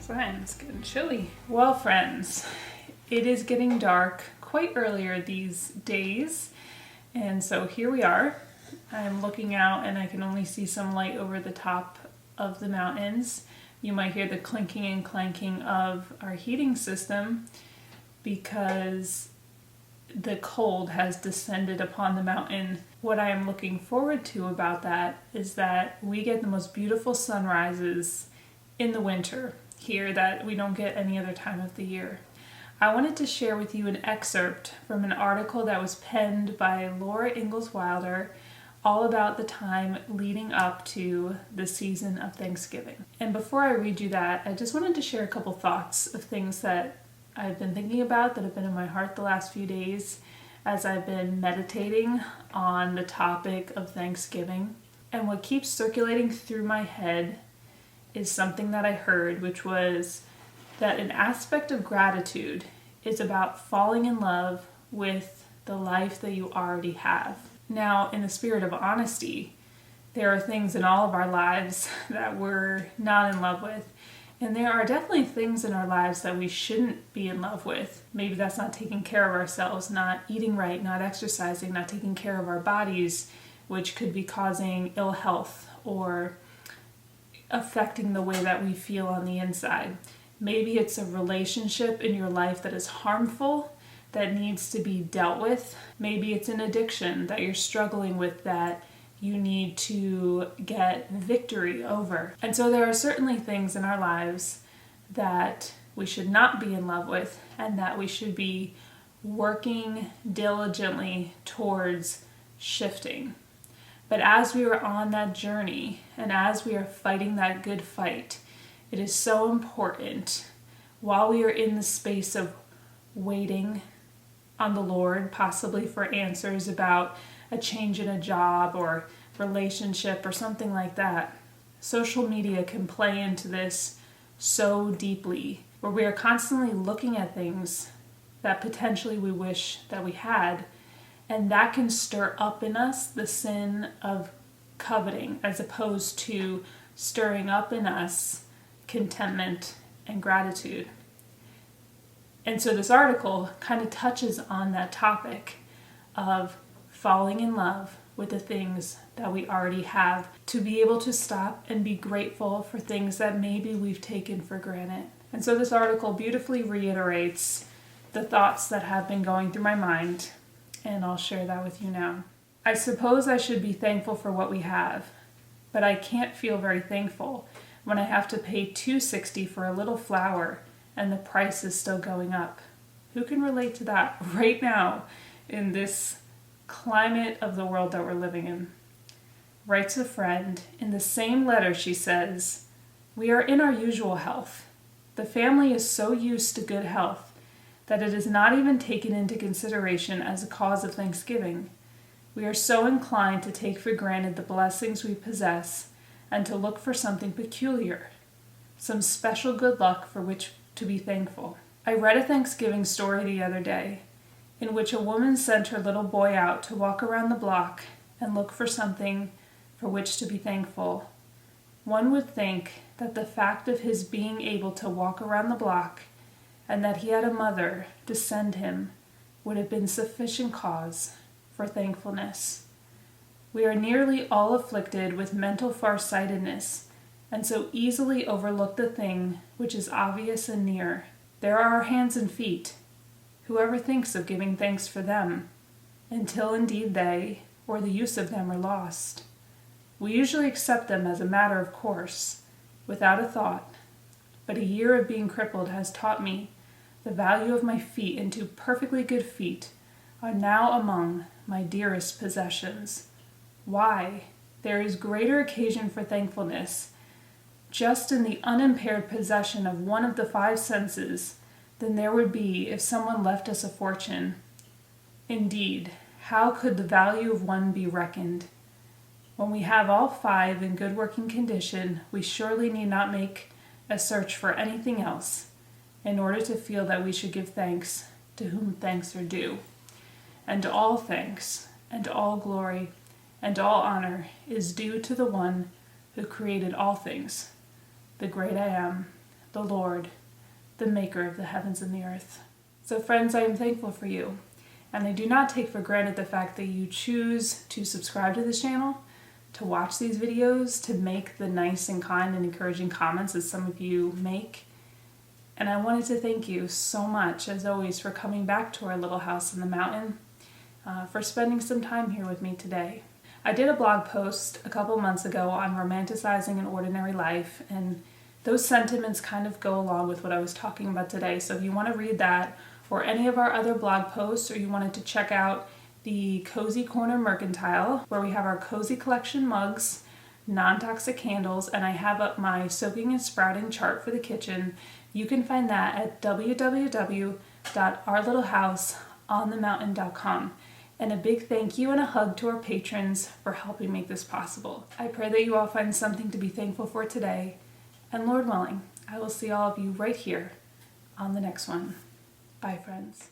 Fine, it's getting chilly. Well, friends, it is getting dark quite earlier these days, and so here we are. I'm looking out and I can only see some light over the top of the mountains. You might hear the clinking and clanking of our heating system because the cold has descended upon the mountain. What I am looking forward to about that is that we get the most beautiful sunrises in the winter here that we don't get any other time of the year. I wanted to share with you an excerpt from an article that was penned by Laura Ingalls Wilder all about the time leading up to the season of Thanksgiving. And before I read you that, I just wanted to share a couple thoughts of things that I've been thinking about that have been in my heart the last few days as I've been meditating on the topic of Thanksgiving. And what keeps circulating through my head is something that I heard, which was that an aspect of gratitude is about falling in love with the life that you already have. Now, in the spirit of honesty, there are things in all of our lives that we're not in love with. And there are definitely things in our lives that we shouldn't be in love with. Maybe that's not taking care of ourselves, not eating right, not exercising, not taking care of our bodies, which could be causing ill health or affecting the way that we feel on the inside. Maybe it's a relationship in your life that is harmful, that needs to be dealt with. Maybe it's an addiction that you're struggling with that you need to get victory over. And so there are certainly things in our lives that we should not be in love with and that we should be working diligently towards shifting. But as we are on that journey and as we are fighting that good fight, it is so important while we are in the space of waiting on the Lord, possibly for answers about a change in a job or relationship or something like that. Social media can play into this so deeply, where we are constantly looking at things that potentially we wish that we had, and that can stir up in us the sin of coveting as opposed to stirring up in us contentment and gratitude. And so this article kind of touches on that topic of falling in love with the things that we already have, to be able to stop and be grateful for things that maybe we've taken for granted. And so this article beautifully reiterates the thoughts that have been going through my mind, and I'll share that with you now. I suppose I should be thankful for what we have, but I can't feel very thankful when I have to pay $2.60 for a little flour and the price is still going up. Who can relate to that right now in this climate of the world that we're living in? Writes a friend. In the same letter she says, "We are in our usual health. The family is so used to good health that it is not even taken into consideration as a cause of thanksgiving. We are so inclined to take for granted the blessings we possess and to look for something peculiar, some special good luck for which to be thankful." I read a Thanksgiving story the other day in which a woman sent her little boy out to walk around the block and look for something for which to be thankful. One would think that the fact of his being able to walk around the block and that he had a mother to send him would have been sufficient cause for thankfulness. We are nearly all afflicted with mental farsightedness and so easily overlook the thing which is obvious and near. There are our hands and feet. Whoever thinks of giving thanks for them, until indeed they, or the use of them, are lost. We usually accept them as a matter of course, without a thought, but a year of being crippled has taught me the value of my feet, and two perfectly good feet are now among my dearest possessions. Why? There is greater occasion for thankfulness just in the unimpaired possession of one of the five senses than there would be if someone left us a fortune. Indeed, how could the value of one be reckoned? When we have all five in good working condition, we surely need not make a search for anything else in order to feel that we should give thanks to whom thanks are due. And all thanks, and all glory, and all honor is due to the one who created all things, the great I am, the Lord, the maker of the heavens and the earth. So friends, I am thankful for you, and I do not take for granted the fact that you choose to subscribe to this channel, to watch these videos, to make the nice and kind and encouraging comments as some of you make. And I wanted to thank you so much, as always, for coming back to our little house in the mountain, for spending some time here with me today. I did a blog post a couple months ago on romanticizing an ordinary life, and those sentiments kind of go along with what I was talking about today. So if you want to read that or any of our other blog posts, or you wanted to check out the Cozy Corner Mercantile, where we have our cozy collection mugs, non-toxic candles, and I have up my soaking and sprouting chart for the kitchen, you can find that at www.ourlittlehouseonthemountain.com. And a big thank you and a hug to our patrons for helping make this possible. I pray that you all find something to be thankful for today. And Lord willing, I will see all of you right here on the next one. Bye, friends.